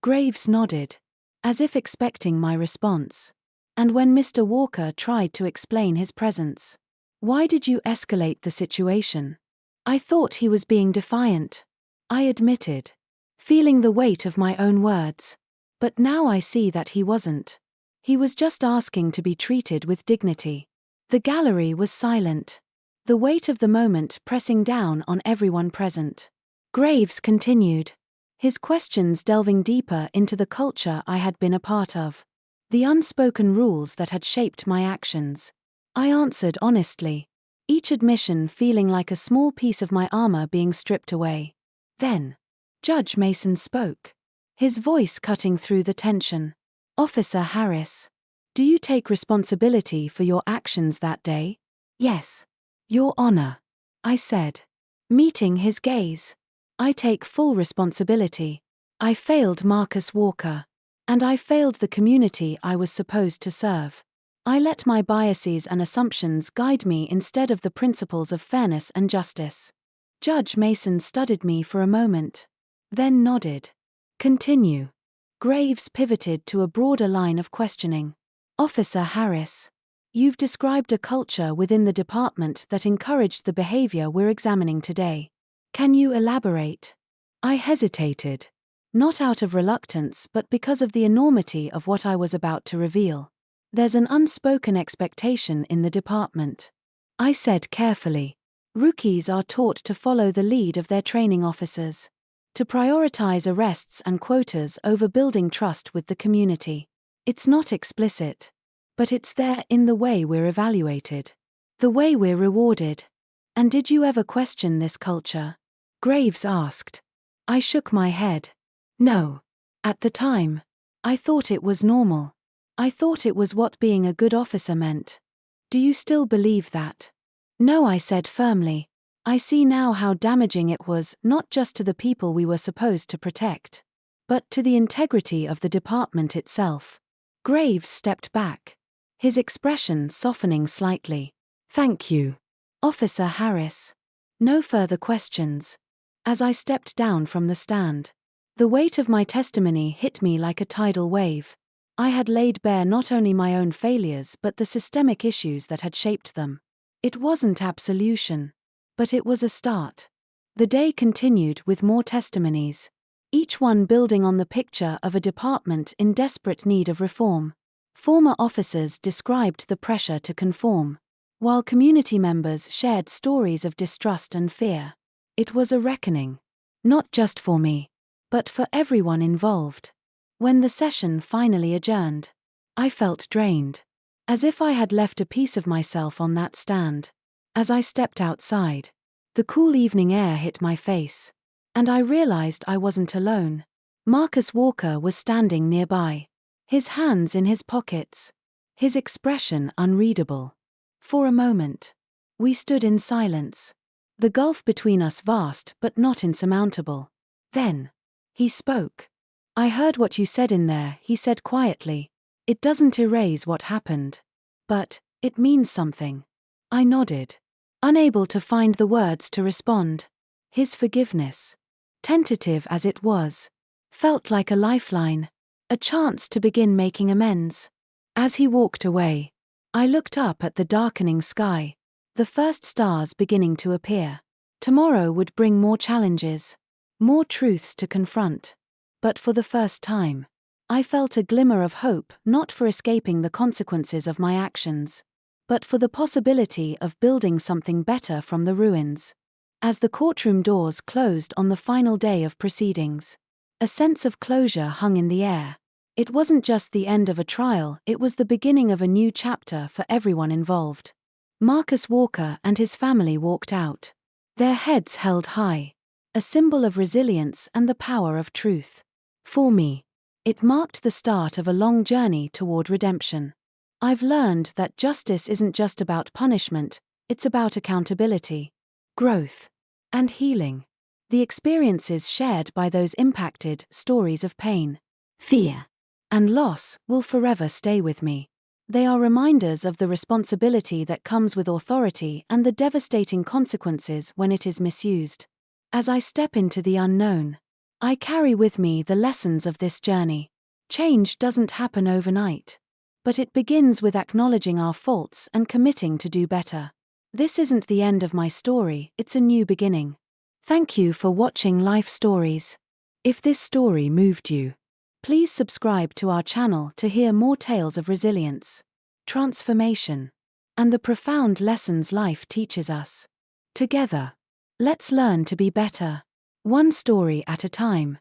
Graves nodded, as if expecting my response. "And when Mr. Walker tried to explain his presence, why did you escalate the situation?" "I thought he was being defiant," I admitted, feeling the weight of my own words. "But now I see that he wasn't. He was just asking to be treated with dignity." The gallery was silent, the weight of the moment pressing down on everyone present. Graves continued, his questions delving deeper into the culture I had been a part of, the unspoken rules that had shaped my actions. I answered honestly, each admission feeling like a small piece of my armor being stripped away. Then, Judge Mason spoke, his voice cutting through the tension. "Officer Harris, do you take responsibility for your actions that day?" "Yes, Your Honor," I said, meeting his gaze. "I take full responsibility. I failed Marcus Walker, and I failed the community I was supposed to serve. I let my biases and assumptions guide me instead of the principles of fairness and justice." Judge Mason studied me for a moment, then nodded. "Continue." Graves pivoted to a broader line of questioning. "Officer Harris, you've described a culture within the department that encouraged the behavior we're examining today. Can you elaborate?" I hesitated, not out of reluctance but because of the enormity of what I was about to reveal. "There's an unspoken expectation in the department," I said carefully. "Rookies are taught to follow the lead of their training officers, to prioritize arrests and quotas over building trust with the community. It's not explicit, but it's there in the way we're evaluated, the way we're rewarded." "And did you ever question this culture?" Graves asked. I shook my head. "No. At the time, I thought it was normal. I thought it was what being a good officer meant." "Do you still believe that?" "No," I said firmly. "I see now how damaging it was, not just to the people we were supposed to protect, but to the integrity of the department itself." Graves stepped back, his expression softening slightly. "Thank you, Officer Harris. No further questions." As I stepped down from the stand, the weight of my testimony hit me like a tidal wave. I had laid bare not only my own failures but the systemic issues that had shaped them. It wasn't absolution, but it was a start. The day continued with more testimonies, each one building on the picture of a department in desperate need of reform. Former officers described the pressure to conform, while community members shared stories of distrust and fear. It was a reckoning, not just for me, but for everyone involved. When the session finally adjourned, I felt drained, as if I had left a piece of myself on that stand. As I stepped outside, the cool evening air hit my face, and I realized I wasn't alone. Marcus Walker was standing nearby, his hands in his pockets, his expression unreadable. For a moment, we stood in silence, the gulf between us vast but not insurmountable. Then, he spoke. "I heard what you said in there," he said quietly. "It doesn't erase what happened, but it means something." I nodded, unable to find the words to respond. His forgiveness, tentative as it was, felt like a lifeline, a chance to begin making amends. As he walked away, I looked up at the darkening sky, the first stars beginning to appear. Tomorrow would bring more challenges, more truths to confront. But for the first time, I felt a glimmer of hope, not for escaping the consequences of my actions, but for the possibility of building something better from the ruins. As the courtroom doors closed on the final day of proceedings, a sense of closure hung in the air. It wasn't just the end of a trial, it was the beginning of a new chapter for everyone involved. Marcus Walker and his family walked out, their heads held high, a symbol of resilience and the power of truth. For me, it marked the start of a long journey toward redemption. I've learned that justice isn't just about punishment, it's about accountability, growth, and healing. The experiences shared by those impacted, stories of pain, fear, and loss, will forever stay with me. They are reminders of the responsibility that comes with authority and the devastating consequences when it is misused. As I step into the unknown, I carry with me the lessons of this journey. Change doesn't happen overnight, but it begins with acknowledging our faults and committing to do better. This isn't the end of my story, it's a new beginning. Thank you for watching Life Stories. If this story moved you, please subscribe to our channel to hear more tales of resilience, transformation, and the profound lessons life teaches us. Together, let's learn to be better, one story at a time.